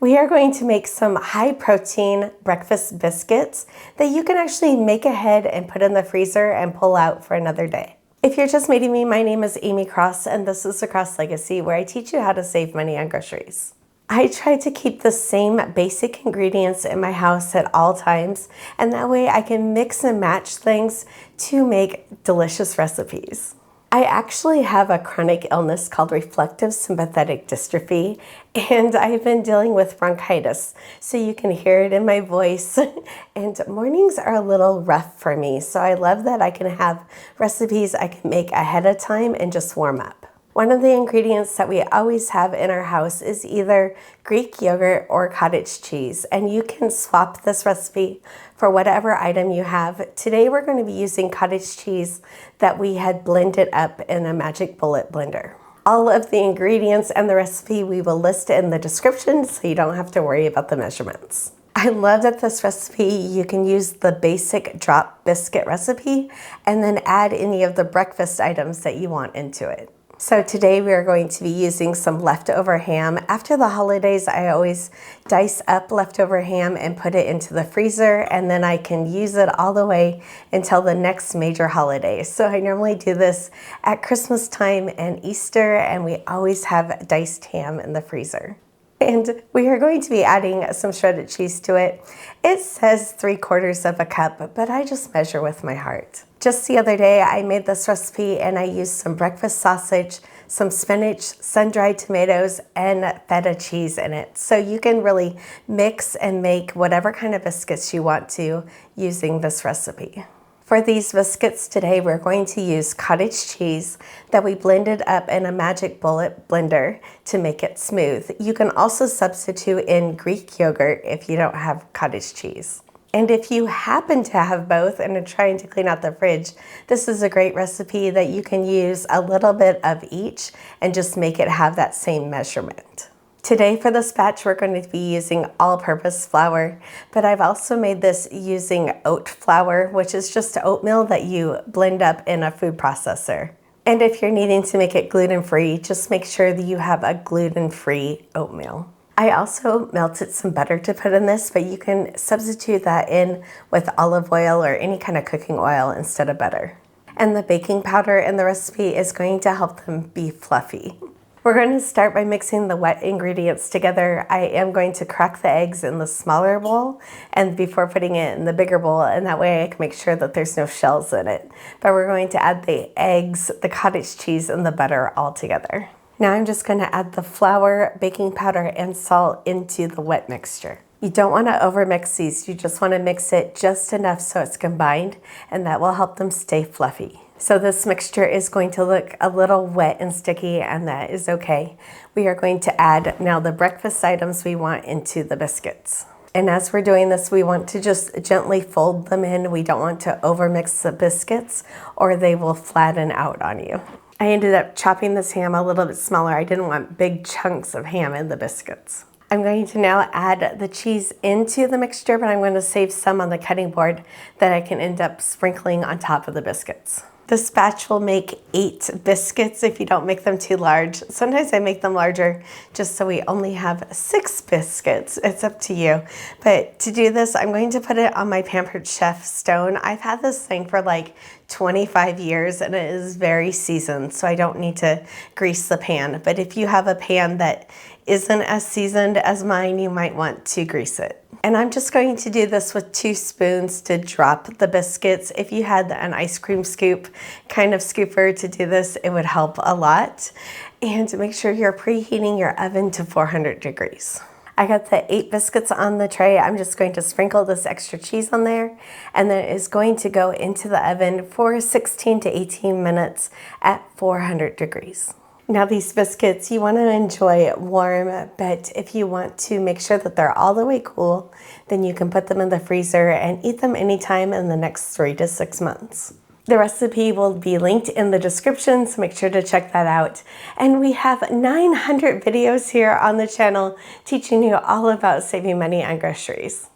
We are going to make some high protein breakfast biscuits that you can actually make ahead and put in the freezer and pull out for another day. If you're just meeting me, my name is Amy Cross and this is the Cross Legacy, where I teach you how to save money on groceries. I try to keep the same basic ingredients in my house at all times, and that way I can mix and match things to make delicious recipes. I actually have a chronic illness called reflective sympathetic dystrophy, and I've been dealing with bronchitis, so you can hear it in my voice. And mornings are a little rough for me, so I love that I can have recipes I can make ahead of time and just warm up. One of the ingredients that we always have in our house is either Greek yogurt or cottage cheese, and you can swap this recipe for whatever item you have. Today we're going to be using cottage cheese that we had blended up in a magic bullet blender. All of the ingredients and the recipe we will list in the description, so you don't have to worry about the measurements. I love that this recipe, you can use the basic drop biscuit recipe and then add any of the breakfast items that you want into it. So today we are going to be using some leftover ham. After the holidays, I always dice up leftover ham and put it into the freezer, and then I can use it all the way until the next major holiday. So I normally do this at Christmas time and Easter, and we always have diced ham in the freezer. And we are going to be adding some shredded cheese to it. It says 3/4 cup, but I just measure with my heart. Just the other day, I made this recipe and I used some breakfast sausage, some spinach, sun-dried tomatoes, and feta cheese in it. So you can really mix and make whatever kind of biscuits you want to using this recipe. For these biscuits today, we're going to use cottage cheese that we blended up in a magic bullet blender to make it smooth. You can also substitute in Greek yogurt if you don't have cottage cheese. And if you happen to have both and are trying to clean out the fridge, this is a great recipe that you can use a little bit of each and just make it have that same measurement. Today for this batch, we're going to be using all-purpose flour, but I've also made this using oat flour, which is just oatmeal that you blend up in a food processor. And if you're needing to make it gluten-free, just make sure that you have a gluten-free oatmeal. I also melted some butter to put in this, but you can substitute that in with olive oil or any kind of cooking oil instead of butter. And the baking powder in the recipe is going to help them be fluffy. We're going to start by mixing the wet ingredients together. I am going to crack the eggs in the smaller bowl and before putting it in the bigger bowl, and that way I can make sure that there's no shells in it. But we're going to add the eggs, the cottage cheese, and the butter all together. Now I'm just going to add the flour, baking powder, and salt into the wet mixture. You don't want to overmix these, you just want to mix it just enough so it's combined, and that will help them stay fluffy. So this mixture is going to look a little wet and sticky, and that is okay. We are going to add now the breakfast items we want into the biscuits. And as we're doing this, we want to just gently fold them in. We don't want to overmix the biscuits or they will flatten out on you. I ended up chopping this ham a little bit smaller. I didn't want big chunks of ham in the biscuits. I'm going to now add the cheese into the mixture, but I'm going to save some on the cutting board that I can end up sprinkling on top of the biscuits. This batch will make 8 biscuits if you don't make them too large. Sometimes I make them larger just so we only have 6 biscuits. It's up to you. But to do this, I'm going to put it on my Pampered Chef stone. I've had this thing for like 25 years and it is very seasoned, so I don't need to grease the pan. But if you have a pan that isn't as seasoned as mine, you might want to grease it. And I'm just going to do this with 2 spoons to drop the biscuits. If you had an ice cream scoop kind of scooper to do this, it would help a lot. And make sure you're preheating your oven to 400 degrees. I got the 8 biscuits on the tray. I'm just going to sprinkle this extra cheese on there, and then it is going to go into the oven for 16 to 18 minutes at 400 degrees. Now these biscuits, you want to enjoy warm, but if you want to make sure that they're all the way cool, then you can put them in the freezer and eat them anytime in the next 3 to 6 months. The recipe will be linked in the description, so make sure to check that out. And we have 900 videos here on the channel teaching you all about saving money on groceries.